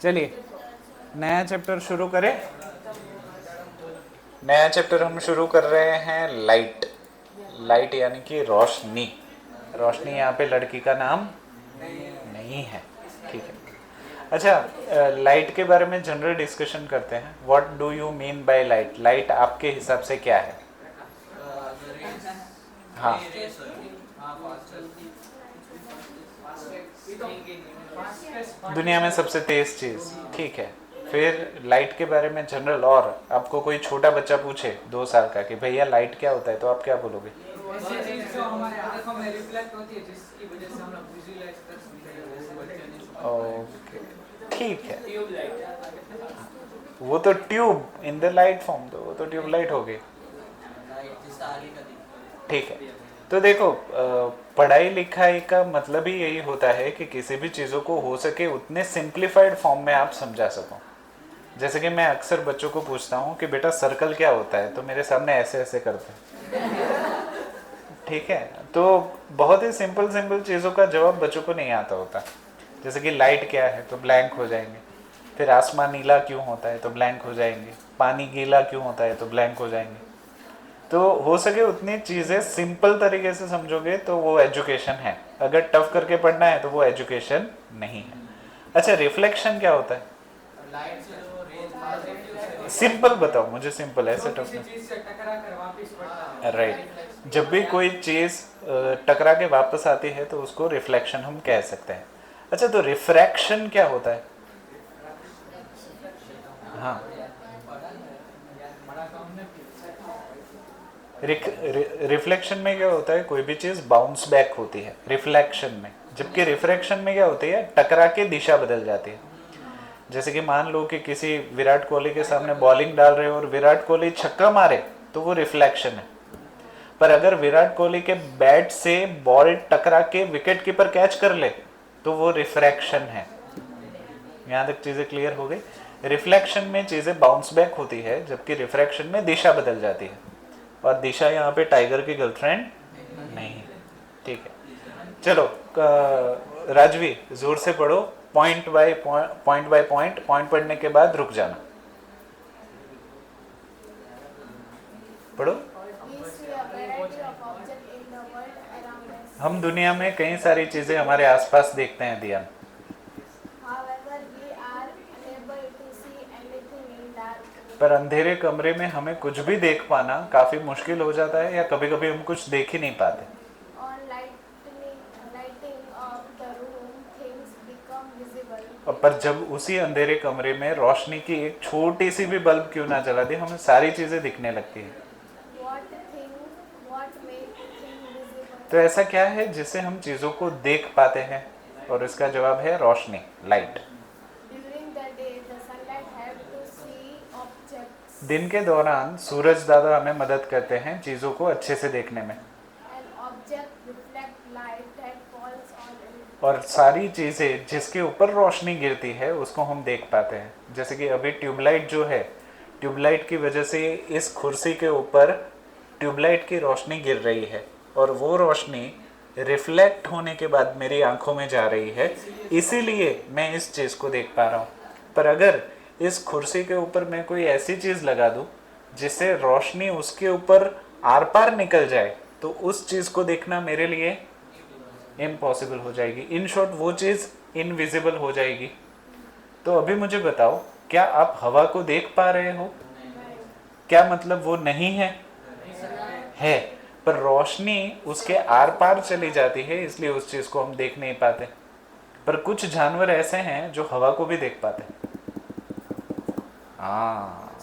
चलिए नया चैप्टर शुरू करें। नया चैप्टर हम शुरू कर रहे हैं लाइट। लाइट यानी कि रोशनी। रोशनी यहाँ पे लड़की का नाम नहीं है, ठीक है। अच्छा, लाइट के बारे में जनरल डिस्कशन करते हैं। What do you mean by light? Light आपके हिसाब से क्या है? हाँ, दुनिया में सबसे तेज चीज, ठीक है। फिर लाइट के बारे में जनरल, और आपको कोई छोटा बच्चा पूछे 2 साल का कि भैया लाइट क्या होता है, तो आप क्या बोलोगे? ऐसी चीज जो हमारे आंखों में रिफ्लेक्ट होती है, जिसकी वजह से हम लोग विजुअलाइज कर सकते हैं, वो बच्चे नहीं समझ ओके, ठीक है। ट्यूब लाइट, वो तो tube in the light form, तो वो तो ट्यूब लाइट हो गई, ठीक है। तो देखो, पढ़ाई लिखाई का मतलब ही यही होता है कि किसी भी चीज़ों को हो सके उतने सिंप्लीफाइड फॉर्म में आप समझा सको। जैसे कि मैं अक्सर बच्चों को पूछता हूँ कि बेटा सर्कल क्या होता है, तो मेरे सामने ऐसे ऐसे करते हैं, ठीक है। तो बहुत ही सिंपल सिंपल चीज़ों का जवाब बच्चों को नहीं आता होता। जैसे कि लाइट क्या है, तो ब्लैंक हो जाएंगे। फिर आसमान नीला क्यों होता है, तो ब्लैंक हो जाएंगे। पानी गीला क्यों होता है, तो ब्लैंक हो जाएंगे। तो हो सके उतनी चीज़ें सिंपल तरीके से समझोगे तो वो एजुकेशन है। अगर टफ करके पढ़ना है तो वो एजुकेशन नहीं है। अच्छा, रिफ्लेक्शन क्या होता है? लाइट से जो रेज पास होती है उसे सिंपल बताओ मुझे, सिंपल, ऐसे टफ किसी नहीं। चीज से टकरा कर वापस पड़ता है। राइट, जब भी कोई चीज़ टकरा के वापस आती है तो उसको रिफ्लेक्शन हम कह सकते हैं। अच्छा, तो रिफ्रैक्शन क्या होता है? हाँ, रिफ्लेक्शन में क्या होता है, कोई भी चीज़ बाउंस बैक होती है रिफ्लेक्शन में, जबकि रिफ्रैक्शन में क्या होती है, टकरा के दिशा बदल जाती है। जैसे कि मान लो कि किसी विराट कोहली के सामने बॉलिंग डाल रहे हो और विराट कोहली छक्का मारे, तो वो रिफ्लेक्शन है। पर अगर विराट कोहली के बैट से बॉल टकरा के विकेट कीपर कैच कर ले, तो वो रिफ्रैक्शन है। यहाँ तक चीज़ें क्लियर हो गई। रिफ्लेक्शन में चीज़ें बाउंस बैक होती है, जबकि रिफ्रैक्शन में दिशा बदल जाती है। और दिशा यहाँ पे टाइगर की गर्लफ्रेंड नहीं है, ठीक है। चलो, राजवी जोर से पढ़ो, पॉइंट बाय पॉइंट पॉइंट पढ़ने के बाद रुक जाना। पढ़ो। हम दुनिया में कई सारी चीजें हमारे आसपास देखते हैं दिया, पर अंधेरे कमरे में हमें कुछ भी देख पाना काफी मुश्किल हो जाता है, या कभी कभी हम कुछ देख ही नहीं पाते। और पर जब उसी अंधेरे कमरे में रोशनी की एक छोटी सी भी बल्ब क्यों ना जला दी, हमें सारी चीजें दिखने लगती है। तो ऐसा क्या है जिससे हम चीजों को देख पाते हैं? और इसका जवाब है रोशनी, लाइट। दिन के दौरान सूरज दादा हमें मदद करते हैं चीजों को अच्छे से देखने में। और सारी चीजें जिसके ऊपर रोशनी गिरती है उसको हम देख पाते हैं। जैसे कि अभी ट्यूबलाइट जो है, ट्यूबलाइट की वजह से इस कुर्सी के ऊपर ट्यूबलाइट की रोशनी गिर रही है, और वो रोशनी रिफ्लेक्ट होने के बाद मेरी आंखों में जा रही है, इसीलिए मैं इस चीज़ को देख पा रहा हूँ। पर अगर इस कुर्सी के ऊपर मैं कोई ऐसी चीज़ लगा दूँ जिससे रोशनी उसके ऊपर आर पार निकल जाए, तो उस चीज़ को देखना मेरे लिए इम्पॉसिबल हो जाएगी। इन शॉर्ट, वो चीज़ इनविजिबल हो जाएगी। तो अभी मुझे बताओ, क्या आप हवा को देख पा रहे हो? क्या मतलब वो नहीं है? है, पर रोशनी उसके आर पार चली जाती है, इसलिए उस चीज़ को हम देख नहीं पाते। पर कुछ जानवर ऐसे हैं जो हवा को भी देख पाते हैं। हाँ,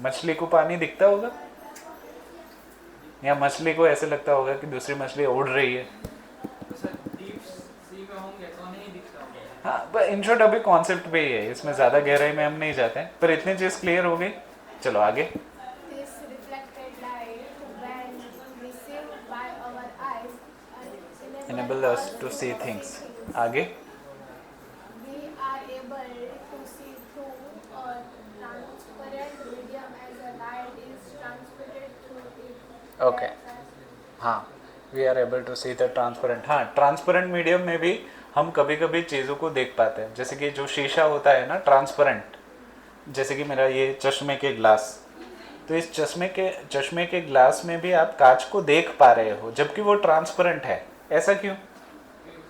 मछली को पानी दिखता होगा, या मछली को ऐसे लगता होगा कि दूसरी मछली उड़ रही है। हाँ, इन शॉर्ट अभी कॉन्सेप्ट पे ही है, इसमें ज़्यादा गहराई में हम नहीं जाते हैं, पर इतनी चीज़ क्लियर हो गई। चलो आगे। enable us to see things। आगे। ओके, हाँ, we are able to see the transparent. हाँ, ट्रांसपेरेंट मीडियम में भी हम कभी कभी चीज़ों को देख पाते हैं, जैसे कि जो शीशा होता है ना ट्रांसपेरेंट, जैसे कि मेरा ये चश्मे के ग्लास, तो इस चश्मे के ग्लास में भी आप कांच को देख पा रहे हो जबकि वो ट्रांसपेरेंट है। ऐसा क्यों?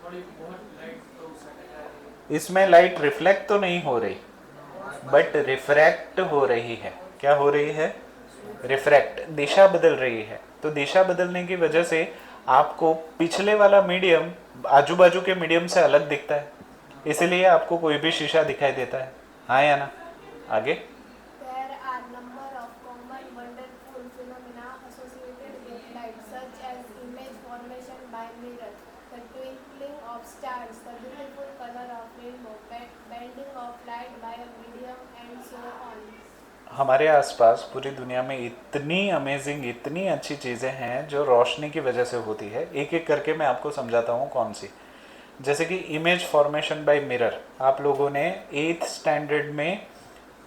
थोड़ी बहुत लाइट तो उससे आ रही इसमें लाइट रिफ्लेक्ट तो नहीं हो रही, बट रिफ्रैक्ट हो रही है। क्या हो रही है? रिफ्रैक्ट, दिशा बदल रही है। तो दिशा बदलने की वजह से आपको पिछले वाला मीडियम आजू बाजू के मीडियम से अलग दिखता है, इसीलिए आपको कोई भी शीशा दिखाई देता है। हाँ या ना? आगे। There are number of common wonderful phenomena associated with light, such as image formation by mirror, the twinkling of stars, the beautiful color of rainbow, bending of light by a medium, and so on. हमारे आसपास पूरी दुनिया में इतनी amazing, इतनी अच्छी चीज़ें हैं जो रोशनी की वजह से होती है। एक एक करके मैं आपको समझाता हूँ कौन सी। जैसे कि इमेज फॉर्मेशन बाय मिरर, आप लोगों ने 8th स्टैंडर्ड में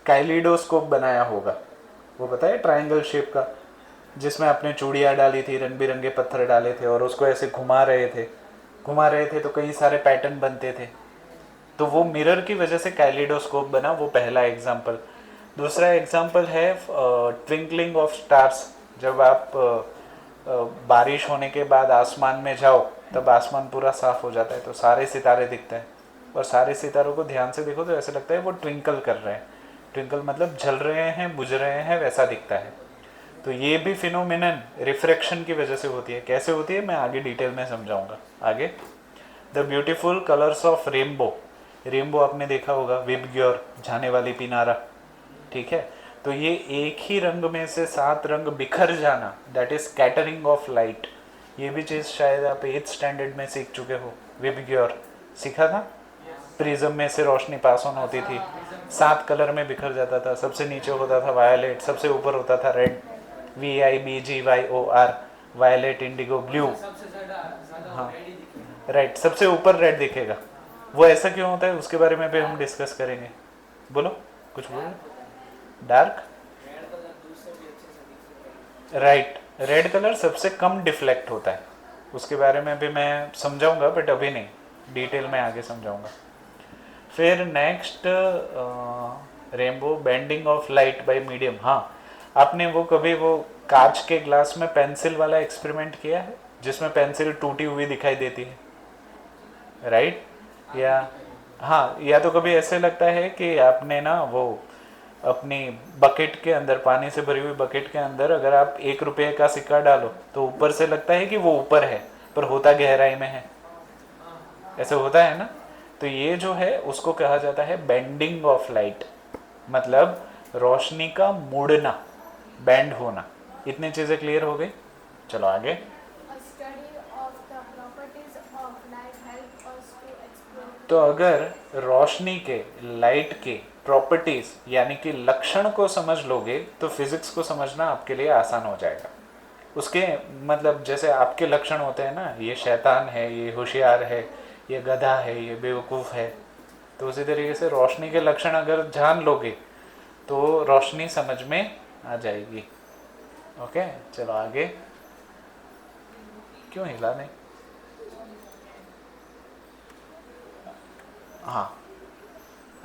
काइलिडोस्कोप बनाया होगा, वो पता है ट्रायंगल शेप का, जिसमें आपने चूड़ियाँ डाली थी, रंग बिरंगे पत्थर डाले थे और उसको ऐसे घुमा रहे थे तो कई सारे पैटर्न बनते थे। तो वो मिरर की वजह से काइलिडोस्कोप बना, वो पहला एग्जाम्पल। दूसरा एग्जाम्पल है ट्विंकलिंग ऑफ स्टार्स। जब आप बारिश होने के बाद आसमान में जाओ तब आसमान पूरा साफ हो जाता है तो सारे सितारे दिखते हैं, और सारे सितारों को ध्यान से देखो तो ऐसा लगता है वो ट्विंकल कर रहे हैं। ट्विंकल मतलब जल रहे हैं, बुझ रहे हैं, वैसा दिखता है। तो ये भी फिनोमिनन रिफ्रैक्शन की वजह से होती है। कैसे होती है मैं आगे डिटेल में समझाऊंगा। आगे। The beautiful colours of rainbow. Rainbow आपने देखा होगा, विबग्योर, जाने वाली पिनारा, ठीक है। तो ये एक ही रंग में से 7 रंग बिखर जाना, that is scattering of light. ये भी चीज़ शायद आप 8th स्टैंडर्ड में सीख चुके हो। विबग्योर सीखा था। प्रिज्म में से रोशनी पास ऑन होती थी, 7 कलर में बिखर जाता था। सबसे नीचे होता था वायलेट, सबसे ऊपर होता था red, VIBGYOR, violet, indigo, blue. सबसे ज्यादा हाँ, रेडी दिखेगा। राइट, सबसे ऊपर रेड दिखेगा। वो ऐसा क्यों होता है उसके बारे में भी हम डिस्कस करेंगे। बोलो, कुछ बोलो। डार्क, रेड कलर दूर से भी अच्छे से दिखेगा। राइट, रेड कलर सबसे कम डिफ्लेक्ट होता है, उसके बारे में भी मैं समझाऊंगा, बट अभी नहीं, डिटेल में आगे समझाऊंगा। फिर next rainbow, bending of light by medium. हाँ, आपने वो कभी वो कांच के ग्लास में पेंसिल वाला एक्सपेरिमेंट किया है जिसमें पेंसिल टूटी हुई दिखाई देती है, राइट? या हाँ, या तो कभी ऐसे लगता है कि आपने ना वो अपनी बकेट के अंदर, पानी से भरी हुई बकेट के अंदर अगर आप 1 रुपये का सिक्का डालो तो ऊपर से लगता है कि वो ऊपर है पर होता गहराई में है। ऐसे होता है ना। तो ये जो है उसको कहा जाता है बेंडिंग ऑफ लाइट, मतलब रोशनी का मुड़ना, बेंड होना। इतनी चीज़ें क्लियर हो गई। चलो आगे। A study of the properties of light help us to explore. तो अगर रोशनी के, लाइट के प्रॉपर्टीज यानी कि लक्षण को समझ लोगे तो फिजिक्स को समझना आपके लिए आसान हो जाएगा। उसके मतलब जैसे आपके लक्षण होते हैं ना, ये शैतान है, ये होशियार है, ये गधा है, ये बेवकूफ़ है, तो उसी तरीके से रोशनी के लक्षण अगर जान लोगे तो रोशनी समझ में आ जाएगी। ओके, चलो आगे। क्यों हिला नहीं? हाँ,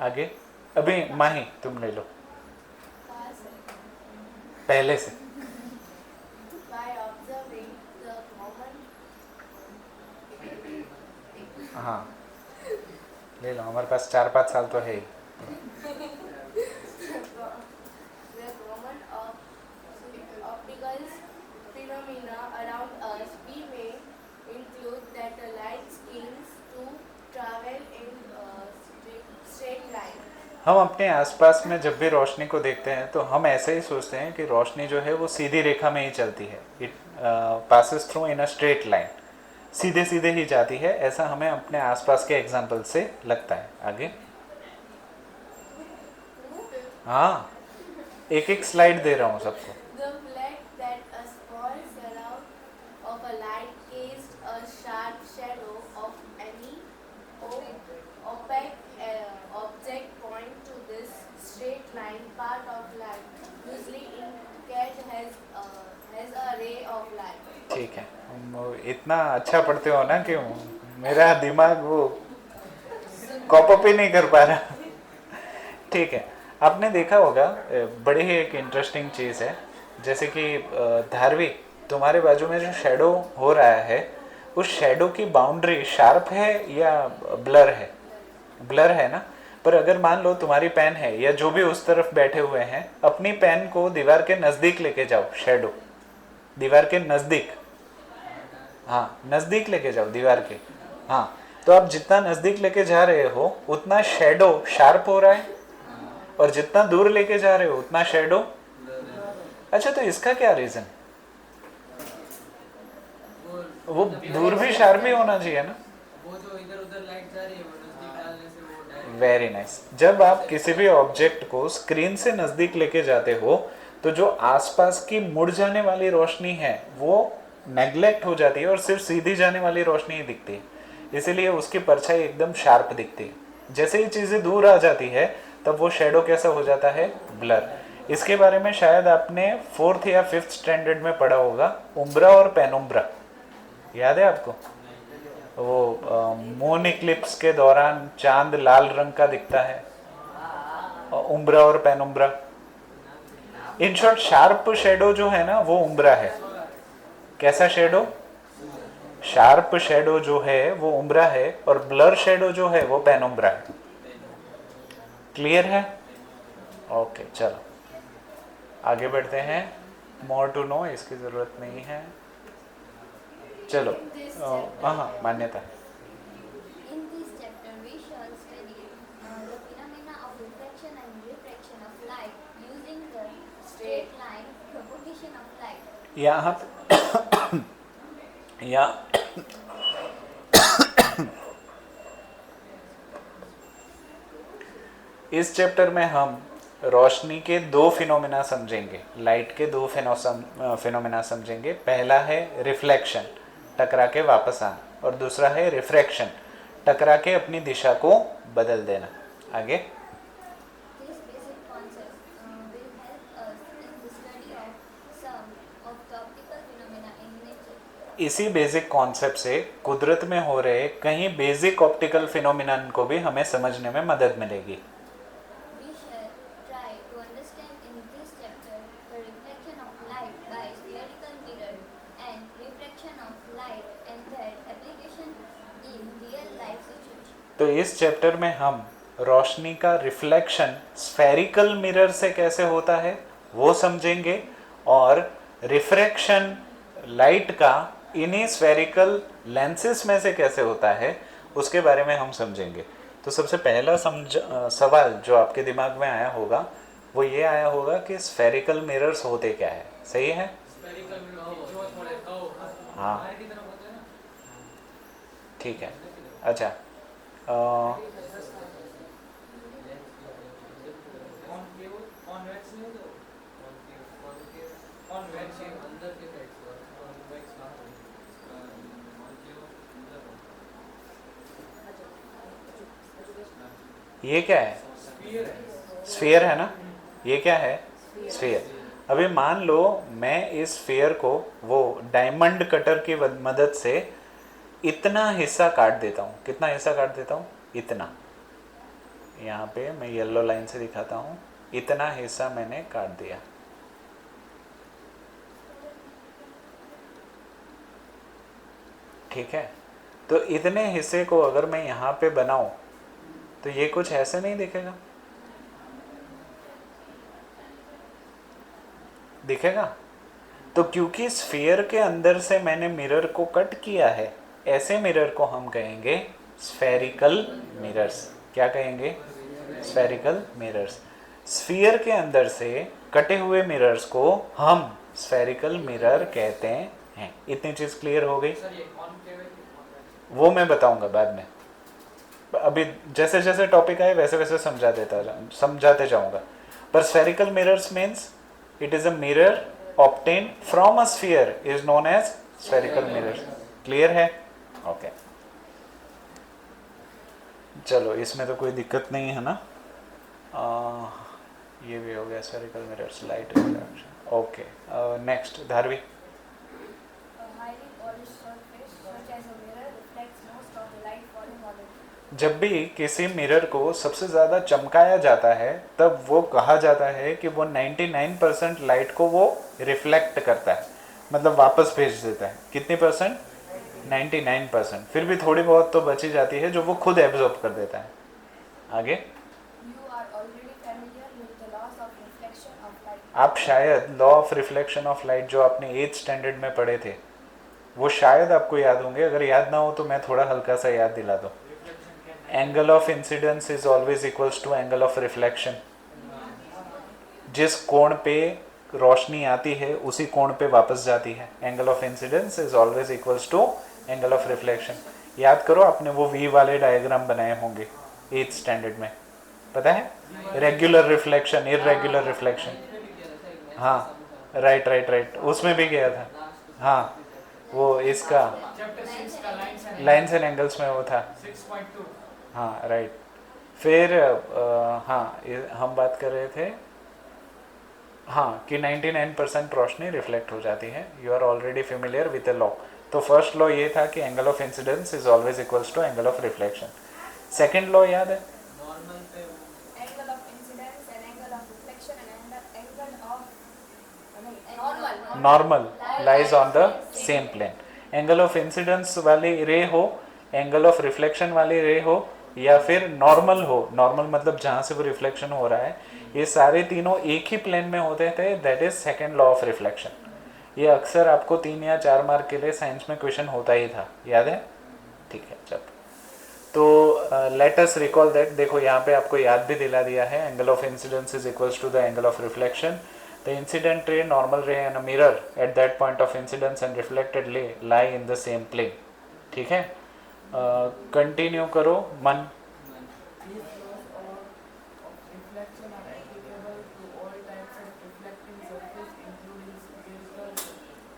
आगे। अभी माही तुम ले लो पहले से। By observing the common हाँ, ले लो, हमारे पास 4-5 साल तो है ही। the common optical phenomena around us, we may include that the light seems to travel in a straight line. हम अपने आसपास में जब भी रोशनी को देखते हैं तो हम ऐसे ही सोचते हैं कि रोशनी जो है वो सीधी रेखा में ही चलती है। It passes through in a straight line, सीधे सीधे ही जाती है, ऐसा हमें अपने आसपास के एग्जाम्पल से लगता है। आगे। हाँ, एक एक स्लाइड दे रहा हूँ सबको। The fact that a small surround of a light casts a sharp shadow of any opaque object point to this straight line part of light, usually indicate has a ray of light. ठीक है, तुम इतना अच्छा पढ़ते हो ना कि मेरा दिमाग वो कॉप अप ही नहीं कर पा रहा। ठीक है, आपने देखा होगा बड़ी ही एक इंटरेस्टिंग चीज़ है, जैसे कि धारवी तुम्हारे बाजू में जो शेडो हो रहा है, उस शेडो की बाउंड्री शार्प है या ब्लर है? ब्लर है ना। पर अगर मान लो तुम्हारी पेन है या जो भी उस तरफ बैठे हुए हैं, अपनी पेन को दीवार के नज़दीक लेके जाओ, शेडो दीवार के नज़दीक, हाँ नज़दीक लेके जाओ दीवार के, हाँ तो आप जितना नज़दीक लेके जा रहे हो उतना शेडो शार्प हो रहा है, और जितना दूर लेके जा रहे हो उतना शेडो। अच्छा, तो इसका क्या रीज़न? वो दूर भी शार्प ही होना चाहिए ना। वो जो इधर उधर लाइट जा रही है वो नजदीक डालने से वो डायरेक्ट। Very nice. जब आप किसी भी ऑब्जेक्ट को स्क्रीन से नज़दीक लेके जाते हो तो जो आसपास की मुड़ जाने वाली रोशनी है वो नेग्लेक्ट हो जाती है और सिर्फ सीधी जाने वाली रोशनी ही दिखती है, इसीलिए उसकी परछाई एकदम शार्प दिखती है। जैसे ही चीज़ें दूर आ जाती है तब वो शेडो कैसा हो जाता है? ब्लर। इसके बारे में शायद आपने 4th या 5th स्टैंडर्ड में पढ़ा होगा, उम्ब्रा और पेनुम्ब्रा, याद है आपको? वो मून इक्लिप्स के दौरान चांद लाल रंग का दिखता है, उम्ब्रा और penumbra. In short sharp shadow जो है ना वो उम्ब्रा है। कैसा शेडो? शार्प शेडो जो है वो उम्ब्रा है, और ब्लर शेडो जो है वो पेनुम्ब्रा है। क्लियर है? ओके, चलो आगे बढ़ते हैं। मोर टू नो इसकी जरूरत नहीं है। चलो हाँ, मान्यता। In this chapter, we shall study the phenomena of reflection and refraction of light using the straight line propagation of light. यहाँ या इस चैप्टर में हम रोशनी के दो फिनोमेना समझेंगे, लाइट के दो फिनोमेना समझेंगे। पहला है रिफ्लेक्शन, टकरा के वापस आना, और दूसरा है रिफ्रैक्शन, टकरा के अपनी दिशा को बदल देना। आगे This basic concept will help us in the study of some of the optical phenomena in nature. इसी बेसिक कॉन्सेप्ट से कुदरत में हो रहे कई बेसिक ऑप्टिकल फिनोमिनन को भी हमें समझने में मदद मिलेगी। We shall try to understand in this chapter the reflection of light by spherical mirror and refraction of light and their application in real life situation. तो इस चैप्टर में हम रोशनी का रिफ्लेक्शन स्फेरिकल मिरर से कैसे होता है वो समझेंगे, और रिफ्रैक्शन लाइट का इन्हीं स्फेरिकल लेंसेस में से कैसे होता है उसके बारे में हम समझेंगे। तो सबसे पहला सवाल जो आपके दिमाग में आया होगा वो ये आया होगा कि स्फेरिकल मिरर्स होते क्या है? सही है? स्फेरिकल जो थोड़े हाँ बाहर की तरफ होते हैं ना। ठीक है। अच्छा कॉन्वेक्स नहीं तो कॉन्वेक्स अंदर के साइड से कॉन्वेक्स ये क्या है? स्फीयर है ना। ये क्या है? स्फीयर। अभी मान लो मैं इस स्फीयर को वो डायमंड कटर की मदद से इतना हिस्सा काट देता हूँ। कितना हिस्सा काट देता हूँ? इतना। यहाँ पे मैं येलो लाइन से दिखाता हूँ, इतना हिस्सा मैंने काट दिया। ठीक है, तो इतने हिस्से को अगर मैं यहाँ पे बनाऊं तो ये कुछ ऐसे नहीं दिखेगा? दिखेगा। तो क्योंकि स्फीयर के अंदर से मैंने मिरर को कट किया है, ऐसे मिरर को हम कहेंगे स्फेरिकल मिरर्स। क्या कहेंगे? Spherical mirrors. स्फीयर के अंदर से कटे हुए मिरर्स को हम स्फेरिकल मिरर कहते हैं। इतनी चीज क्लियर हो गई? सर ये कॉनकेव है कि कॉन्वेक्स? वो मैं बताऊंगा बाद में। अभी जैसे जैसे टॉपिक आए वैसे वैसे समझाते जाऊंगा। पर spherical mirrors means it is a mirror obtain from a sphere is known as spherical mirror. Clear है? ओके चलो, इसमें तो कोई दिक्कत नहीं है ना। ये भी हो गया spherical mirrors, light reflection. Okay next Dharavi. A highly polished surface, such as a mirror, reflects most of the light falling on it. जब भी किसी मिरर को सबसे ज़्यादा चमकाया जाता है तब वो कहा जाता है कि वो 99% लाइट को वो रिफ्लेक्ट करता है, मतलब वापस भेज देता है। कितनी परसेंट? 99%। फिर भी थोड़ी बहुत तो बची जाती है जो वो खुद एब्जॉर्ब कर देता है। आगे, You are already familiar with the laws of reflection of light. आप शायद law of reflection of light जो आपने 8th स्टैंडर्ड में पढ़े थे वो शायद आपको याद होंगे। अगर याद ना हो तो मैं थोड़ा हल्का सा याद दिला दूँ। Angle of incidence is always equals to angle of reflection. जिस कोण पे रोशनी आती है उसी कोण पे वापस जाती है। Angle of incidence is always equals to angle of reflection. याद करो, आपने वो वी वाले डायग्राम बनाए होंगे 8th स्टैंडर्ड में, पता है? Regular reflection, irregular reflection. हाँ, राइट, उसमें भी गया था। हाँ, वो इसका चैप्टर 6 का लाइन्स एंड एंगल्स में वो था। 6.2। हाँ, राइट। फिर हाँ, हम बात कर रहे थे हाँ कि 99% रोशनी रिफ्लेक्ट हो जाती है। You are already familiar with the law. तो फर्स्ट लॉ ये था कि angle of incidence is always equals to angle of reflection. Second law याद है? नॉर्मल पे Angle of incidence and angle of reflection and angle of normal lies on the same plane. Angle of incidence वाली ray हो, angle of reflection वाली ray हो, या फिर normal हो। नॉर्मल मतलब जहाँ से वो रिफ्लेक्शन हो रहा है, ये सारे तीनों एक ही प्लेन में होते थे। That is second law of reflection. ये अक्सर आपको 3 या 4 मार्क के लिए साइंस में क्वेश्चन होता ही था, याद है? ठीक है, चलो। तो लेट अस रिकॉल दैट। देखो यहाँ पे आपको याद भी दिला दिया है। Angle of incidence is equals to the angle of reflection. The incident ray, normal ray and a mirror at that point of incidence and reflected ray lie in the same plane. ठीक है? Continue करो मन। These laws of reflection are applicable to all types of reflecting surface, including spherical.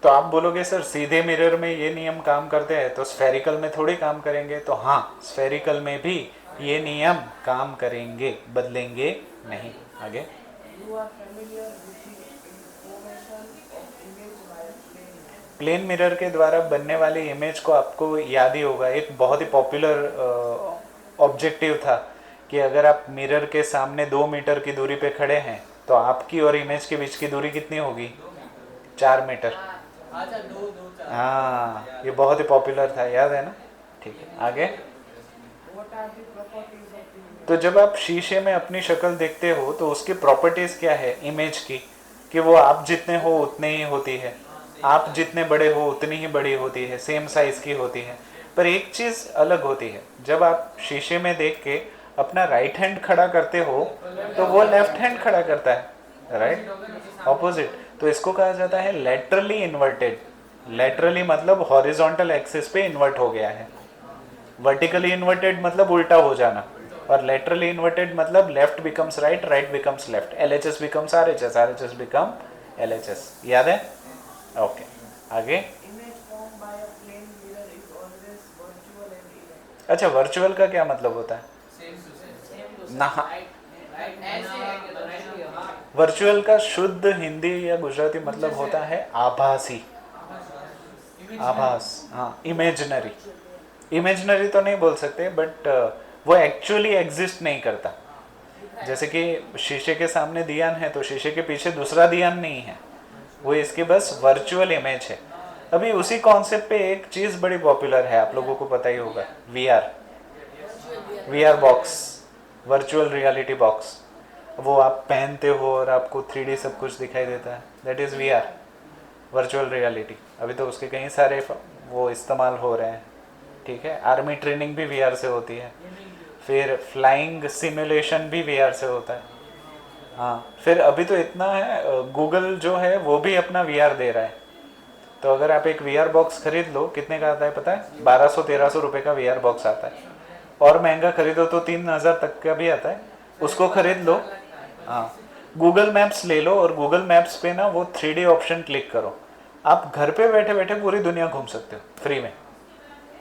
तो आप बोलोगे sir सीधे mirror में ये नियम काम करते हैं तो स्फेरिकल में थोड़ी काम करेंगे। तो हाँ, स्फेरिकल में भी ये नियम काम करेंगे, बदलेंगे नहीं। आगे, You are familiar with the formation of image by plane. Plane mirror के द्वारा बनने वाली इमेज को आपको याद ही होगा। एक बहुत ही पॉपुलर ऑब्जेक्टिव था कि अगर आप मिरर के सामने 2 मीटर की दूरी पे खड़े हैं तो आपकी और इमेज के बीच की दूरी कितनी होगी? 4 मीटर। अच्छा, 2 4। हाँ, ये बहुत ही पॉपुलर था, याद है ना? ठीक है, आगे। What are the properties of the image? तो जब आप शीशे में अपनी शक्ल देखते हो तो उसकी प्रॉपर्टीज क्या है इमेज की? कि वो आप जितने हो उतने ही होती है, आप जितने बड़े हो उतनी ही बड़ी होती है, सेम साइज की होती है। पर एक चीज़ अलग होती है, जब आप शीशे में देख के अपना राइट हैंड खड़ा करते हो तो वो लेफ्ट हैंड खड़ा करता है, राइट? ऑपोजिट। तो इसको कहा जाता है लेटरली इन्वर्टेड। लेटरली मतलब हॉरिजॉन्टल एक्सिस पे इन्वर्ट हो गया है। वर्टिकली इन्वर्टेड मतलब उल्टा हो जाना, और लेटरली इन्वर्टेड मतलब left becomes right, right becomes left, LHS becomes RHS, RHS become LHS। याद है? ओके, आगे। Image formed by a plane mirror is always virtual and irregular. अच्छा, वर्चुअल का क्या मतलब होता है? Same to same. ना, राइट ऐसे है कि तो राइट हां। वर्चुअल का शुद्ध हिंदी या गुजराती मतलब होता है आभासी। आभास, हाँ, इमेजिनरी। इमेजिनरी तो नहीं बोल सकते, बट वो एक्चुअली एग्जिस्ट नहीं करता। जैसे कि शीशे के सामने दियान है तो शीशे के पीछे दूसरा दियान नहीं है, वो इसकी बस वर्चुअल इमेज है। अभी उसी कॉन्सेप्ट पे एक चीज़ बड़ी पॉपुलर है, आप लोगों को पता ही होगा, VR box, virtual reality box. वो आप पहनते हो और आपको 3D सब कुछ दिखाई देता है, that is VR, virtual reality. अभी तो उसके कई सारे वो इस्तेमाल हो रहे हैं। ठीक है, आर्मी ट्रेनिंग भी VR से होती है, फिर फ्लाइंग सिमुलेशन भी VR से होता है। हाँ, फिर अभी तो इतना है, गूगल जो है वो भी अपना VR दे रहा है। तो अगर आप एक VR बॉक्स खरीद लो, कितने का आता है पता है? 1200-1300 रुपये का VR बॉक्स आता है। और महंगा खरीदो तो 3000 तक का भी आता है, उसको खरीद लो। हाँ, गूगल मैप्स ले लो और गूगल मैप्स पे ना वो 3D ऑप्शन क्लिक करो, आप घर पे बैठे बैठे पूरी दुनिया घूम सकते हो फ्री में,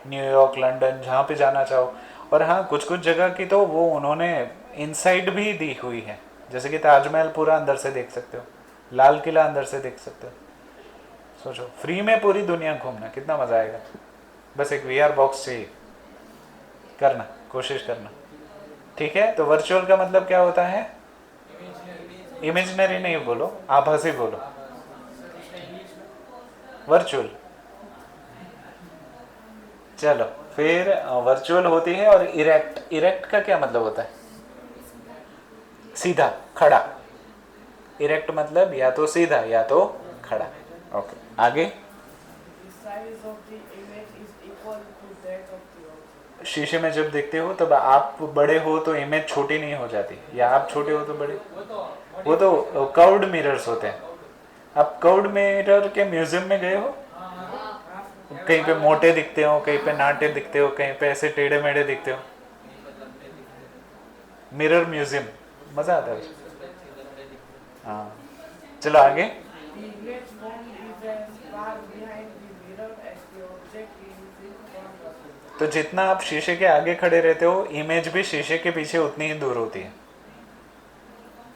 न्यूयॉर्क, लंदन, जहाँ पे जाना चाहो। और हाँ, कुछ कुछ जगह की तो वो उन्होंने इनसाइड भी दी हुई है, जैसे कि ताजमहल पूरा अंदर से देख सकते हो, लाल किला अंदर से देख सकते हो। सोचो, फ्री में पूरी दुनिया घूमना, कितना मज़ा आएगा। बस एक VR बॉक्स चाहिए, करना। कोशिश करना, ठीक है। तो वर्चुअल का मतलब क्या होता है? इमेजिनरी नहीं बोलो, आभासी बोलो, वर्चुअल। चलो फिर वर्चुअल होती है। और इरेक्ट, इरेक्ट का क्या मतलब होता है? सीधा, खड़ा। इरेक्ट मतलब या तो सीधा या तो खड़ा। ओके, आगे। The size of the image is equal to that of the object. शीशे में जब देखते हो तब आप बड़े हो तो इमेज छोटी नहीं हो जाती, या आप छोटे हो तो बड़े। वो तो कर्व्ड मिरर्स होते हैं। आप कर्व्ड मिरर के म्यूजियम में गए हो? कहीं पे मोटे दिखते हो, कहीं पे नाटे दिखते हो, कहीं पे ऐसे टेढ़े मेढ़े दिखते हो। मिरर म्यूजियम, मजा आता है। हाँ, चलो आगे। The image formed is as far behind the mirror as the object is in front of it. तो जितना आप शीशे के आगे खड़े रहते हो, इमेज भी शीशे के पीछे उतनी ही दूर होती है।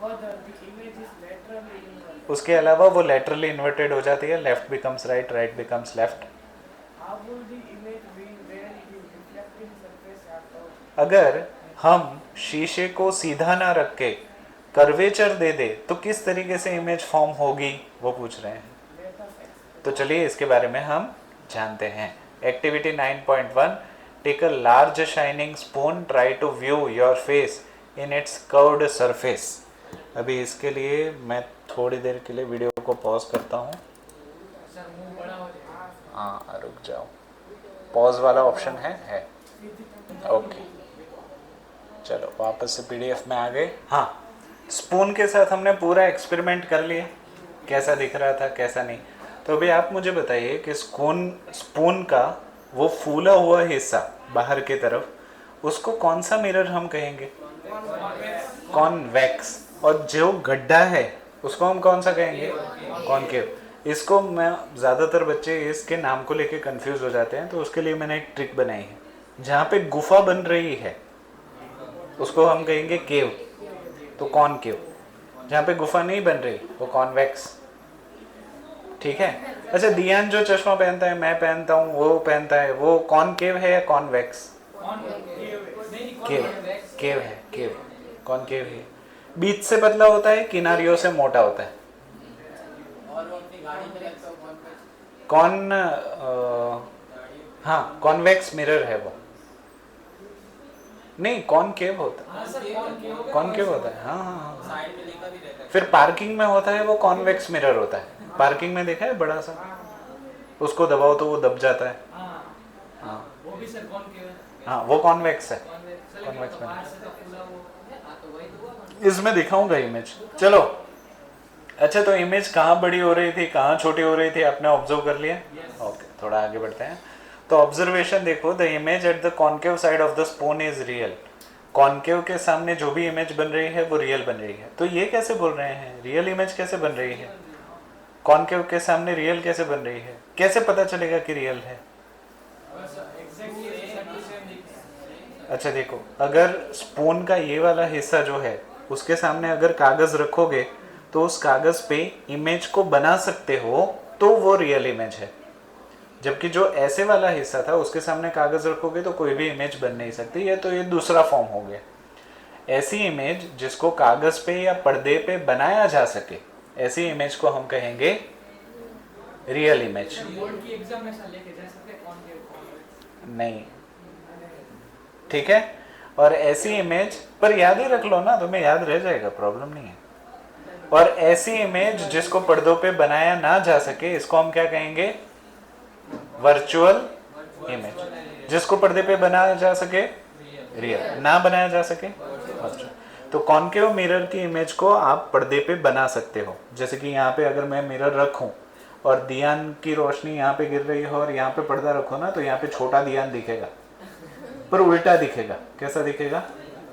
Further, the image is laterally inverted. उसके अलावा वो लेटरली इन्वर्टेड हो जाती है, left becomes right, right becomes left. How will the image be when the reflecting surface are curved? अगर हम शीशे को सीधा ना रख के कर्वेचर दे दे तो किस तरीके से इमेज फॉर्म होगी, वो पूछ रहे हैं। Let us explain. तो चलिए इसके बारे में हम जानते हैं। Activity 9.1, take a large shining spoon, try to view your face in its curved surface. अभी इसके लिए मैं थोड़ी देर के लिए वीडियो को पॉज करता हूँ। सर मुंह बड़ा हो जाएगा। हाँ, रुक जाओ, पॉज वाला ऑप्शन है। ओके, चलो वापस से पीडीएफ में आ गए। हाँ, स्पून के साथ हमने पूरा एक्सपेरिमेंट कर लिया, कैसा दिख रहा था कैसा नहीं। तो अभी आप मुझे बताइए कि स्पून का वो फूला हुआ हिस्सा बाहर की तरफ, उसको कौन सा मिरर हम कहेंगे? कॉन्वेक्स। और जो गड्ढा है उसको हम कौन सा कहेंगे? कॉनकेव। इसको मैं ज़्यादातर बच्चे इसके नाम को लेके कंफ्यूज हो जाते हैं, तो उसके लिए मैंने एक ट्रिक बनाई है। जहाँ पे गुफा बन रही है उसको हम कहेंगे केव, तो कॉनकेव। जहाँ पे गुफा नहीं बन रही वो कॉन्वेक्स, ठीक है। अच्छा, दियान जो चश्मा पहनता है, मैं पहनता हूँ, वो पहनता है, वो कॉनकेव है या कॉन्वेक्स? केव, केव है, केव, कॉनकेव है। बीच से पतला होता है, किनारियों से मोटा होता है। कौन हाँ, कॉन्वेक्स मिरर है वो, नहीं कॉनकेव होता है, कॉनकेव होता है। हाँ हाँ हाँ। फिर पार्किंग में होता है वो कॉन्वेक्स मिरर होता है। पार्किंग में देखा है बड़ा सा, उसको दबाओ तो वो दब जाता है। हाँ, वो भी सर कॉनकेव है। हाँ वो कॉन्वेक्स है। कॉन्वेक्स कॉन्वेक्स में बाहर से तो खुला वो हाँ तो वही तो हुआ। इसमें दिखाऊंगा इमेज। चलो, अच्छा तो इमेज कहाँ बड़ी हो रही थी, कहाँ छोटी हो रही थी, आपने ऑब्जर्व कर लिया? ओके, थोड़ा आगे बढ़ते हैं। तो ऑब्जर्वेशन देखो, the image at the concave side of the spoon is real. Concave के सामने जो भी इमेज बन रही है वो रियल बन रही है। तो ये कैसे बोल रहे हैं, रियल इमेज कैसे बन रही है? कॉनकेव के सामने रियल कैसे बन रही है? कैसे पता चलेगा कि रियल है? अच्छा देखो, अगर स्पून का ये वाला हिस्सा जो है उसके सामने अगर कागज रखोगे तो उस कागज पे इमेज को बना सकते हो, तो वो रियल इमेज है। जबकि जो ऐसे वाला हिस्सा था उसके सामने कागज रखोगे तो कोई भी इमेज बन नहीं सकती है, तो ये दूसरा फॉर्म हो गया। ऐसी इमेज जिसको कागज पे या पर्दे पे बनाया जा सके, ऐसी इमेज को हम कहेंगे रियल इमेज। बोर्ड की एग्जाम में ऐसा लेके जा सकते हैं कॉनकेव नहीं, ठीक है। और ऐसी इमेज पर याद ही रख लो ना, तुम्हें याद रह जाएगा, प्रॉब्लम नहीं है। और ऐसी इमेज जिसको पर्दों पे बनाया ना जा सके, इसको हम क्या कहेंगे? Virtual image. जिसको पर्दे पे बनाया जा सके रियल, ना बनाया जा सके वर्चुअल। तो कॉनकेव मिरर की इमेज को आप पर्दे पे बना सकते हो। जैसे कि यहाँ पे अगर मैं मिरर रखूं और दियान की रोशनी यहाँ पे गिर रही हो और यहाँ पे पर्दा रखो ना, तो यहाँ पे छोटा दियान दिखेगा पर उल्टा दिखेगा। कैसा दिखेगा?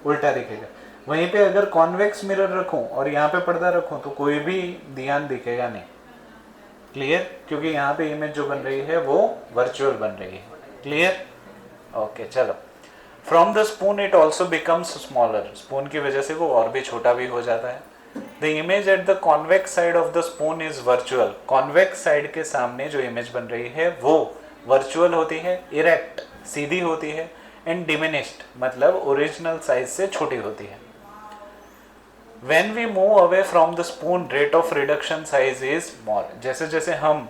उल्टा दिखेगा। वहीं पे अगर कॉन्वेक्स मिरर रखूं और यहाँ पे पर्दा रखूं तो कोई भी दियान दिखेगा नहीं। क्लियर? क्योंकि यहाँ पे इमेज जो बन रही है वो वर्चुअल बन रही है। क्लियर? ओके, चलो। From the spoon it also becomes smaller. Spoon की वजह से वो और भी छोटा भी हो जाता है। The image at the convex side of the spoon is virtual. Convex side के सामने जो इमेज बन रही है वो वर्चुअल होती है, इरेक्ट, सीधी होती है। एंड डिमिनिश्ड मतलब ओरिजिनल साइज से छोटी होती है। When we move away from the spoon, rate of reduction size is more. जैसे जैसे हम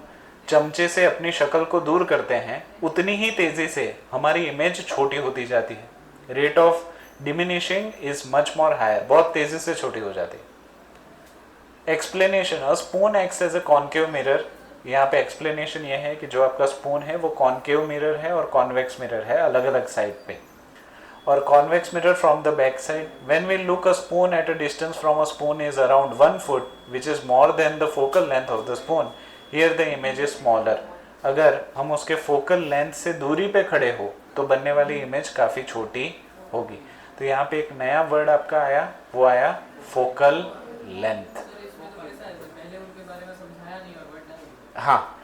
चमचे से अपनी शक्ल को दूर करते हैं उतनी ही तेजी से हमारी इमेज छोटी होती जाती है। Rate of diminishing is much more higher, बहुत तेजी से छोटी हो जाती है। Explanation, a spoon acts as a concave mirror. यहाँ पे एक्सप्लेनेशन ये है कि जो आपका स्पून है वो कॉन्केव मिरर है और कॉन्वेक्स मिरर है, अलग अलग साइड पे। और convex mirror from the back side. When we look a spoon at a distance from a spoon is around 1 foot, which is more than the focal length of the spoon. Here the image is smaller. अगर हम उसके focal length से दूरी पे खड़े हो तो बनने वाली इमेज काफ़ी छोटी होगी। तो यहाँ पे एक नया वर्ड आपका आया, वो आया focal length। पहले उनके बारे में समझाया नहीं और वर्ड डाल हाँ,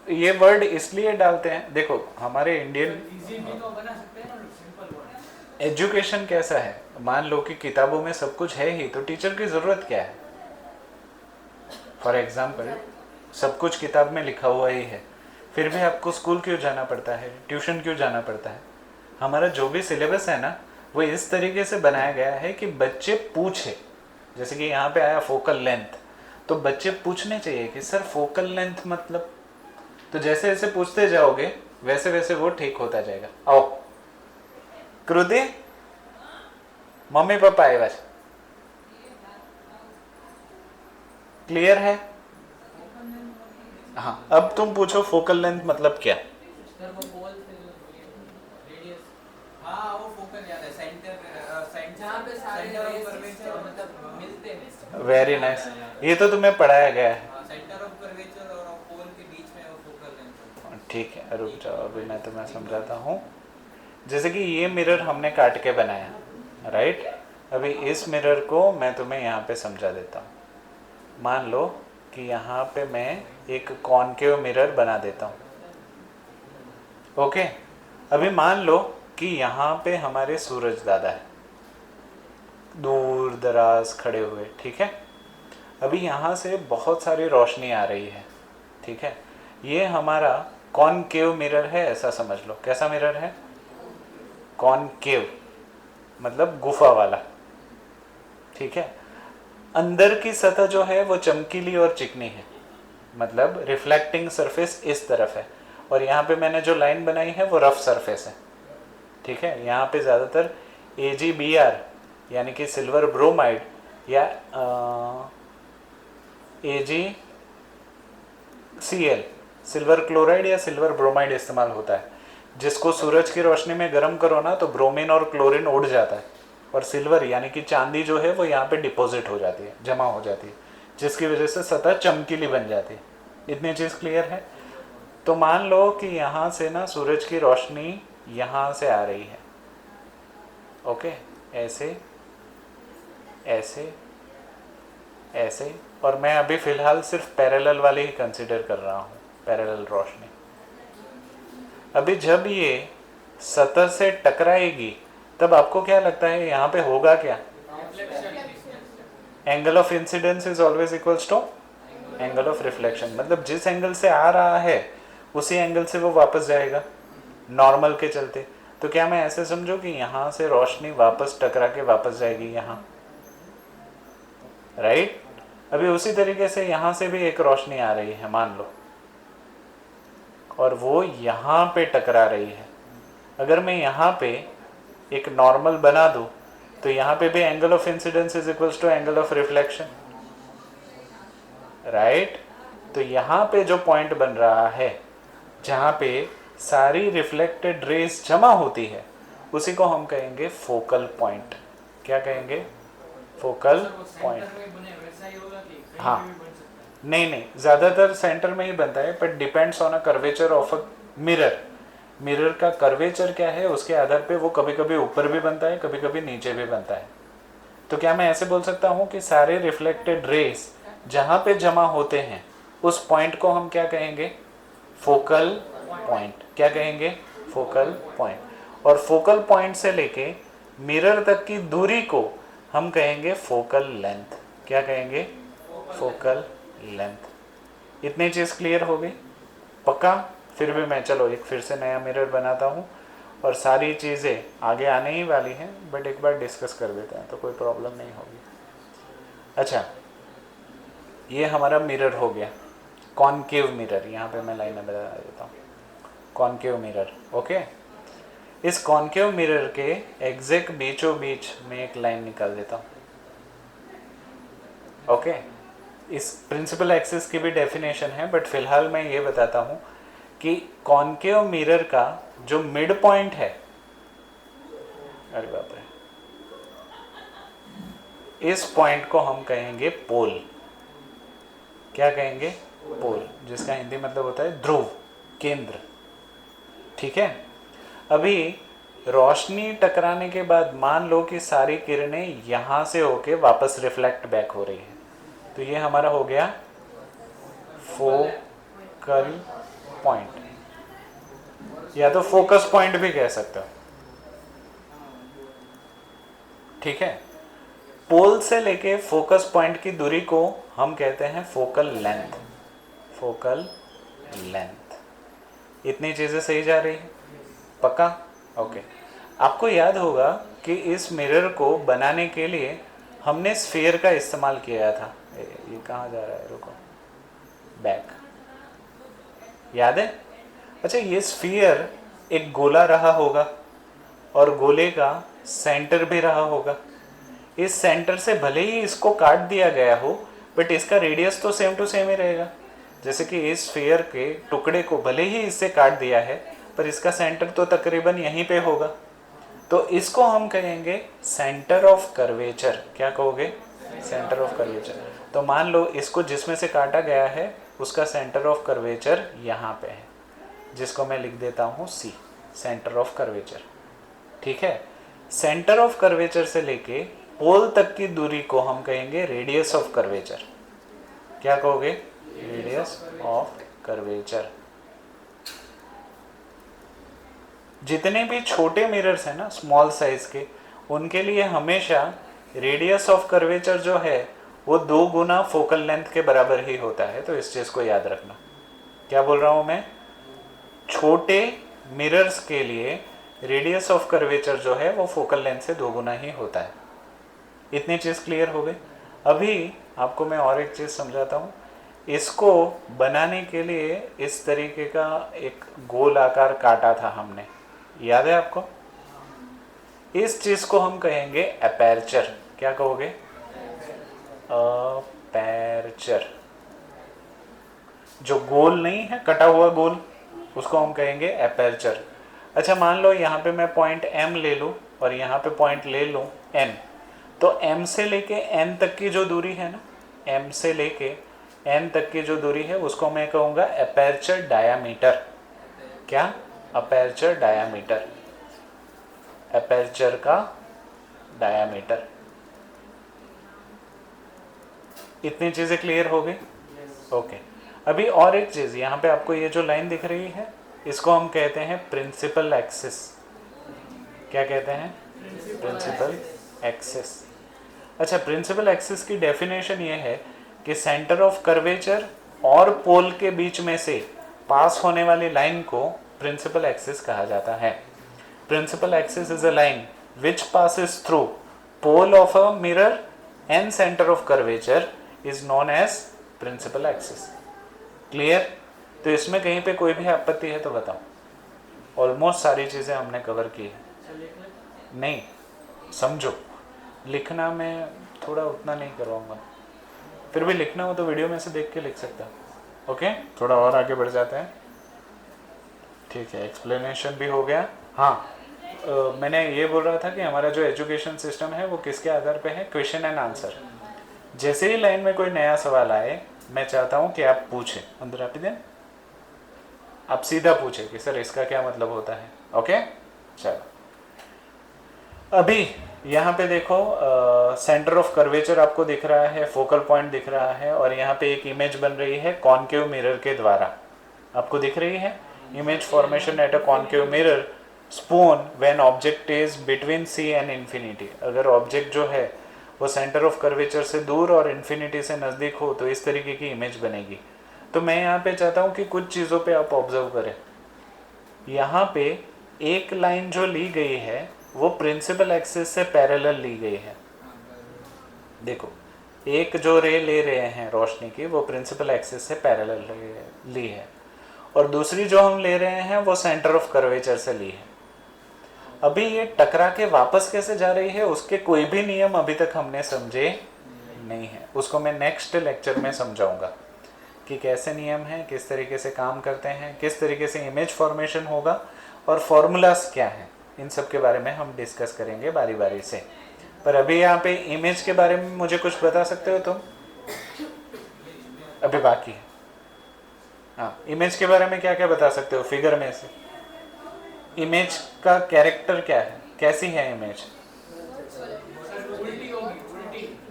ये वर्ड इसलिए डालते हैं, देखो हमारे इंडियन इजी भी तो बना सकते हैं ना सिंपल वर्ड। एजुकेशन कैसा है, मान लो कि किताबों में सब कुछ है ही तो टीचर की ज़रूरत क्या है। फॉर एग्जाम्पल सब कुछ किताब में लिखा हुआ ही है, फिर भी आपको स्कूल क्यों जाना पड़ता है, ट्यूशन क्यों जाना पड़ता है। हमारा जो भी सिलेबस है ना वो इस तरीके से बनाया गया है कि बच्चे पूछे, जैसे कि यहाँ पे आया फोकल लेंथ, तो बच्चे पूछने चाहिए कि सर फोकल लेंथ मतलब, तो जैसे जैसे पूछते जाओगे वैसे वैसे वो ठीक होता जाएगा। आओ क्रुति, मम्मी पापा आए बस, क्लियर है। हाँ, अब तुम पूछो फोकल लेंथ मतलब क्या। सर वो बॉल से रेडियस, हाँ वो फोकल याद है, सेंटर जहाँ पे सारे कर्वेचर मतलब मिलते हैं। वेरी नाइस, ये तो तुम्हें पढ़ाया गया है। सेंटर ऑफ कर्वेचर और पोल के बीच में वो फोकल लेंथ। ठीक है, रुक जाओ, अभी मैं तुम्हें समझाता हूँ। जैसे कि ये मिरर हमने काट के बनाया, राइट। अभी इस मिरर को मैं तुम्हें यहाँ पे समझा देता हूँ। मान लो कि यहाँ पे मैं एक कॉनकेव मिरर बना देता हूँ, ओके। अभी मान लो कि यहाँ पे हमारे सूरज दादा है, दूर दराज खड़े हुए, ठीक है। अभी यहाँ से बहुत सारी रोशनी आ रही है, ठीक है। ये हमारा कॉनकेव मिरर है, ऐसा समझ लो। कैसा मिरर है? कॉनकेव मतलब गुफा वाला, ठीक है। अंदर की सतह जो है वो चमकीली और चिकनी है, मतलब रिफ्लेक्टिंग सरफेस इस तरफ है, और यहाँ पे मैंने जो लाइन बनाई है वो रफ सरफेस है, ठीक है। यहाँ पे ज़्यादातर AgBr यानी कि सिल्वर ब्रोमाइड या AgCl सिल्वर क्लोराइड या सिल्वर ब्रोमाइड इस्तेमाल होता है, जिसको सूरज की रोशनी में गर्म करो ना तो ब्रोमीन और क्लोरीन उड़ जाता है, और सिल्वर यानी कि चांदी जो है वो यहाँ पे डिपॉजिट हो जाती है, जमा हो जाती है, जिसकी वजह से सतह चमकीली बन जाती है। इतनी चीज़ क्लियर है। तो मान लो कि यहाँ से ना सूरज की रोशनी यहाँ से आ रही है, ओके, ऐसे ऐसे ऐसे, और मैं अभी फ़िलहाल सिर्फ पैरेलल वाले ही कंसिडर कर रहा हूँ, पैरेलल रोशनी। अभी जब ये सतह से टकराएगी तब आपको क्या लगता है यहाँ पे होगा क्या? Angle of incidence is always equals to angle of reflection, मतलब जिस एंगल से आ रहा है उसी एंगल से वो वापस जाएगा नॉर्मल के चलते। तो क्या मैं ऐसे समझूं कि यहाँ से रोशनी वापस टकरा के वापस जाएगी यहाँ, राइट। अभी उसी तरीके से यहाँ से भी एक रोशनी आ रही है मान लो, और वो यहाँ पे टकरा रही है। अगर मैं यहाँ पे एक नॉर्मल बना दूँ तो यहाँ पे भी angle of incidence is equals to angle of reflection, right. तो यहाँ पे जो पॉइंट बन रहा है जहाँ पे सारी रिफ्लेक्टेड रेज जमा होती है उसी को हम कहेंगे फोकल पॉइंट। क्या कहेंगे? Focal point. हाँ, नहीं, ज़्यादातर सेंटर में ही बनता है, but depends on a curvature of a mirror. Mirror का कर्वेचर क्या है उसके आधार पे वो कभी कभी ऊपर भी बनता है, कभी कभी नीचे भी बनता है। तो क्या मैं ऐसे बोल सकता हूँ कि सारे रिफ्लेक्टेड रेज जहाँ पे जमा होते हैं उस पॉइंट को हम क्या कहेंगे? Focal point. क्या कहेंगे? Focal point. और फोकल पॉइंट से लेके मिरर तक की दूरी को हम कहेंगे फोकल लेंथ। क्या कहेंगे? Focal length. इतनी चीज़ क्लियर हो गई? पक्का? फिर भी मैं चलो एक फिर से नया मिरर बनाता हूँ और सारी चीज़ें आगे आने ही वाली हैं, बट एक बार डिस्कस कर देते हैं तो कोई प्रॉब्लम नहीं होगी। अच्छा, ये हमारा मिरर हो गया, कॉनकेव मिरर, यहाँ पे मैं लाइन बता देता हूँ, कॉनकेव मिरर। ओके, इस कॉनकेव मिरर के एग्जैक्ट बीचों बीच में एक लाइन निकाल देता हूँ। ओके, इस प्रिंसिपल एक्सिस की भी डेफिनेशन है, बट फिलहाल मैं ये बताता हूँ कि कॉनकेव मिरर का जो मिड पॉइंट है, अरे बाप रे, इस पॉइंट को हम कहेंगे पोल। क्या कहेंगे? पोल, जिसका हिंदी मतलब होता है ध्रुव, केंद्र। ठीक है, अभी रोशनी टकराने के बाद मान लो कि सारी किरणें यहां से होके वापस रिफ्लेक्ट बैक हो रही है, तो ये हमारा हो गया फोकल पॉइंट, या तो फोकस पॉइंट भी कह सकते हो। ठीक है, पोल से लेके फोकस पॉइंट की दूरी को हम कहते हैं फोकल लेंथ। फोकल लेंथ, इतनी चीजें सही जा रही है? पक्का? ओके, आपको याद होगा कि इस मिरर को बनाने के लिए हमने स्फीयर का इस्तेमाल किया था। ये कहाँ जा रहा है, रुको, बैक, याद है? अच्छा, ये स्फीयर एक गोला रहा होगा और गोले का सेंटर भी रहा होगा। इस सेंटर से भले ही इसको काट दिया गया हो, बट इसका रेडियस तो सेम टू सेम ही रहेगा। जैसे कि इस स्फीयर के टुकड़े को भले ही इससे काट दिया है, पर इसका सेंटर तो तकरीबन यहीं पे होगा, तो इसको हम कहेंगे सेंटर ऑफ कर्वेचर। क्या कहोगे? Centre of curvature. तो मान लो इसको जिसमें से काटा गया है उसका सेंटर ऑफ कर्वेचर यहाँ पे है, जिसको मैं लिख देता हूँ C, सेंटर ऑफ कर्वेचर। ठीक है, सेंटर ऑफ कर्वेचर से लेके पोल तक की दूरी को हम कहेंगे रेडियस ऑफ कर्वेचर। क्या कहोगे? Radius of curvature. जितने भी छोटे मिरर्स हैं ना, स्मॉल साइज के, उनके लिए हमेशा रेडियस ऑफ कर्वेचर जो है वो 2 गुना फोकल लेंथ के बराबर ही होता है। तो इस चीज को याद रखना। क्या बोल रहा हूं मैं? छोटे मिरर्स के लिए रेडियस ऑफ कर्वेचर जो है वो फोकल लेंथ से 2 गुना ही होता है। इतनी चीज क्लियर हो गई? अभी आपको मैं और एक चीज समझाता हूँ। इसको बनाने के लिए इस तरीके का एक गोल आकार काटा था हमने, याद है आपको? इस चीज को हम कहेंगे अपर्चर। क्या कहोगे? अपर्चर। जो गोल नहीं है, कटा हुआ गोल, उसको हम कहेंगे अपर्चर। अच्छा, मान लो यहाँ पे मैं पॉइंट M ले लूँ और यहाँ पे पॉइंट ले लूँ N, तो M से लेके N तक की जो दूरी है ना, M से लेके N तक की जो दूरी है उसको मैं कहूँगा अपर्चर डायामीटर। क्या? अपर्चर डायामीटर, अपर्चर का डायामीटर। इतनी चीजें क्लियर हो गई? ओके, अभी और एक चीज, यहाँ पे आपको ये जो लाइन दिख रही है इसको हम कहते हैं प्रिंसिपल एक्सिस। क्या कहते हैं? Principal axis. अच्छा, प्रिंसिपल एक्सिस की डेफिनेशन ये है कि सेंटर ऑफ कर्वेचर और पोल के बीच में से पास होने वाली लाइन को प्रिंसिपल एक्सिस कहा जाता है। Principal axis is a line which passes through pole of a mirror and center of curvature is known as principal axis. Clear? तो इसमें कहीं पे कोई भी आपत्ति है तो बताओ। ऑलमोस्ट सारी चीजें हमने कवर की है। नहीं समझो, लिखना मैं थोड़ा उतना नहीं करवाऊंगा, फिर भी लिखना हो तो वीडियो में से देख के लिख सकता। ओके, थोड़ा और आगे बढ़ जाते हैं। ठीक है, एक्सप्लेनेशन भी हो गया। हाँ, मैंने ये बोल रहा था कि हमारा जो एजुकेशन सिस्टम है वो किसके आधार पे है? Question and answer. जैसे ही लाइन में कोई नया सवाल आए, मैं चाहता हूँ कि आप पूछें, अंदर आप दें, आप सीधा पूछें कि सर इसका क्या मतलब होता है। ओके, चलो अभी यहाँ पे देखो, सेंटर ऑफ कर्वेचर आपको दिख रहा है, फोकल पॉइंट दिख रहा है, और यहाँ पे एक इमेज बन रही है कॉनकेव मिरर के द्वारा। आपको दिख रही है image formation at a concave mirror spoon when object is between C and infinity. अगर ऑब्जेक्ट जो है वो सेंटर ऑफ कर्वेचर से दूर और इन्फिनिटी से नज़दीक हो तो इस तरीके की इमेज बनेगी। तो मैं यहाँ पे चाहता हूँ कि कुछ चीज़ों पे आप ऑब्जर्व करें। यहाँ पे एक लाइन जो ली गई है वो प्रिंसिपल एक्सिस से पैरेलल ली गई है। देखो, एक जो रे ले रहे हैं रोशनी की वो प्रिंसिपल एक्सिस से पैरेलल ली है, और दूसरी जो हम ले रहे हैं वो सेंटर ऑफ कर्वेचर से ली है। अभी ये टकरा के वापस कैसे जा रही है उसके कोई भी नियम अभी तक हमने समझे नहीं है, उसको मैं नेक्स्ट लेक्चर में समझाऊंगा कि कैसे नियम हैं, किस तरीके से काम करते हैं, किस तरीके से इमेज फॉर्मेशन होगा और फॉर्मूलाज क्या हैं, इन सब के बारे में हम डिस्कस करेंगे बारी बारी से। पर अभी यहाँ पे इमेज के बारे में मुझे कुछ बता सकते हो तुम? अभी बाकी है। हाँ, इमेज के बारे में क्या क्या बता सकते हो फिगर में से? इमेज का कैरेक्टर क्या है, कैसी है इमेज?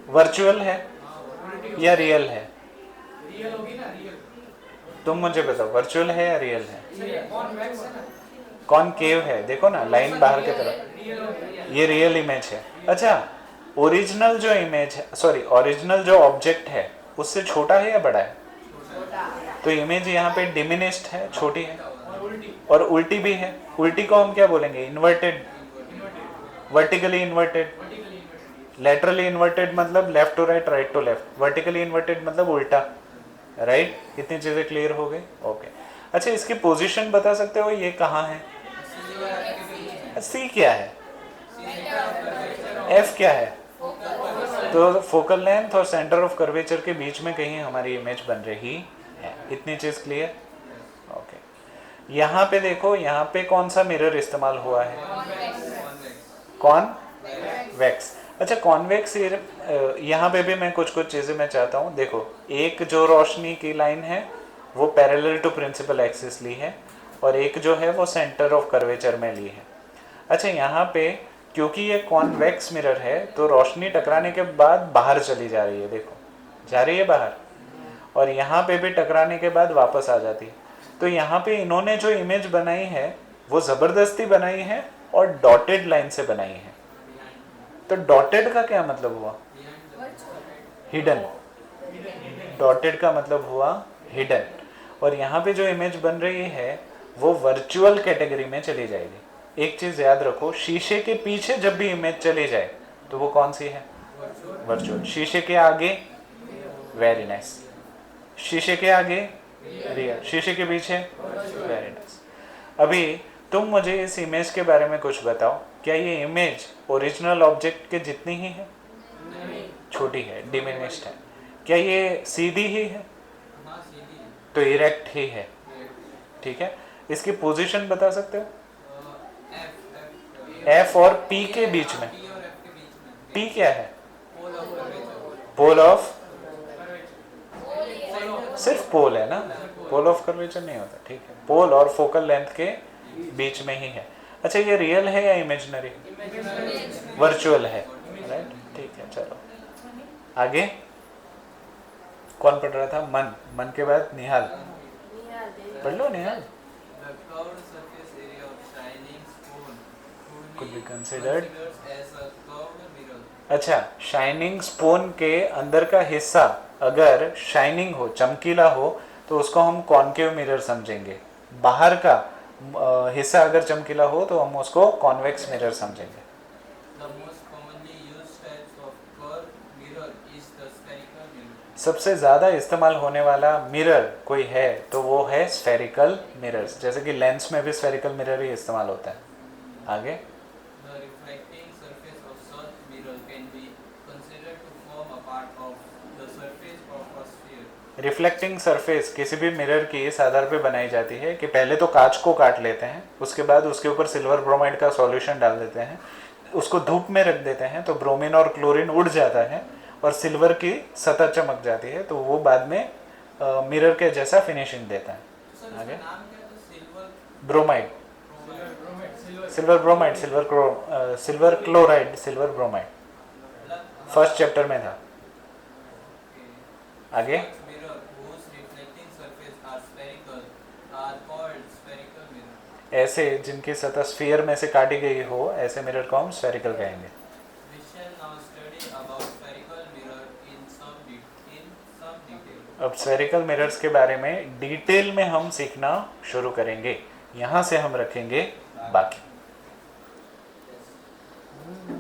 वर्चुअल है या रियल है? रियल होगी ना, रियल। तुम मुझे बताओ, वर्चुअल है या रियल है? कॉनकेव है, देखो ना लाइन बाहर की तरफ, ये रियल इमेज है। अच्छा, ओरिजिनल जो इमेज है, सॉरी ओरिजिनल जो ऑब्जेक्ट है उससे छोटा है या बड़ा है? तो इमेज यहाँ पे डिमिनिश्ड है, छोटी है, और उल्टी भी है। उल्टी को हम क्या बोलेंगे? Inverted, vertically inverted. Laterally inverted मतलब left to right, right to left. Vertically inverted मतलब उल्टा, राइट। इतनी चीजें क्लियर हो गई? ओके। अच्छा, इसकी पोजीशन बता सकते हो, ये कहाँ है? सी क्या है? एफ क्या है? तो फोकल लेंथ और सेंटर ऑफ कर्वेचर के बीच में कहीं हमारी इमेज बन रही है। इतनी चीज क्लियर? ओके। यहाँ पे देखो, यहाँ पे कौन सा मिरर इस्तेमाल हुआ है? कॉन्वेक्स। अच्छा, कॉन्वेक्स यहाँ पे भी मैं कुछ चीजें मैं चाहता हूँ। देखो, एक जो रोशनी की लाइन है वो पैरेलल टू प्रिंसिपल एक्सिस ली है, और एक जो है वो सेंटर ऑफ कर्वेचर में ली है। अच्छा, यहाँ पे क्योंकि ये कॉन्वेक्स मिरर है तो रोशनी टकराने के बाद बाहर चली जा रही है, देखो जा रही है बाहर, और यहाँ पे भी टकराने के बाद वापस आ जाती है। तो यहाँ पे इन्होंने जो इमेज बनाई है वो जबरदस्ती बनाई है और डॉटेड लाइन से बनाई है। तो डॉटेड का क्या मतलब हुआ? हिडन। डॉटेड का मतलब हुआ हिडन। और यहाँ पे जो इमेज बन रही है वो वर्चुअल कैटेगरी में चली जाएगी। एक चीज याद रखो, शीशे के पीछे जब भी इमेज चली जाए तो वो कौन सी है? वर्चुअल। शीशे के आगे, वेरी नाइस। शीशे के आगे रियल, शीशे के पीछे वेरी नाइस। अभी तुम मुझे इस इमेज के बारे में कुछ बताओ, क्या ये इमेज ओरिजिनल ऑब्जेक्ट के जितनी ही है? छोटी है, डिमिनिश्ड है। क्या ये सीधी ही है? तो इरेक्ट ही है, ठीक है। इसकी पोजीशन बता सकते हो? एफ और पी के बीच में। पी क्या है? पोल ऑफ, सिर्फ पोल है ना, पोल ऑफ कर्वेचर नहीं होता, ठीक है। पोल और फोकल लेंथ के बीच में ही है। अच्छा, ये रियल है या इमेजिनरी? वर्चुअल है, राइट, ठीक है। चलो आगे, कौन पढ़ रहा था? मन के बाद निहाल। पढ़ लो निहाल। Could be considered as a curved mirror. अच्छा, शाइनिंग स्पून के अंदर का हिस्सा अगर शाइनिंग हो, चमकीला हो, तो उसको हम कॉनकेव मिरर समझेंगे। बाहर का हिस्सा अगर चमकीला हो तो हम उसको कॉन्वेक्स मिरर समझेंगे। The most commonly used types of curved mirror is the spherical mirror. सबसे ज़्यादा इस्तेमाल होने वाला मिरर कोई है तो वो है स्फेरिकल मिरर्स। जैसे कि लेंस में भी स्फेरिकल मिरर ही इस्तेमाल होता है। आगे, The reflecting surface of such mirror can be considered to form a part of the surface of a sphere. Reflecting surface किसी भी मिरर की इस आधार पे बनाई जाती है कि पहले तो कांच को काट लेते हैं, उसके बाद उसके ऊपर सिल्वर ब्रोमाइड का सॉल्यूशन डाल देते हैं, उसको धूप में रख देते हैं तो ब्रोमीन और क्लोरीन उड़ जाता है और सिल्वर की सतह चमक जाती है, तो वो बाद में मिरर के जैसा फिनिशिंग देता है। सर, आगे, इसका नाम क्या था? Silver bromide, silver bromide, silver chloride, silver bromide first chapter में था। आगे, mirror whose reflecting surface are spherical are called spherical mirror. ऐसे जिनकी सतह स्फीयर में से काटी गई हो ऐसे मिरर को हम स्फेरिकल कहेंगे। We shall now study about spherical mirror in some detail. अब स्फेरिकल मिरर्स के बारे में डिटेल में हम सीखना शुरू करेंगे। यहाँ से हम रखेंगे बाकी Yes.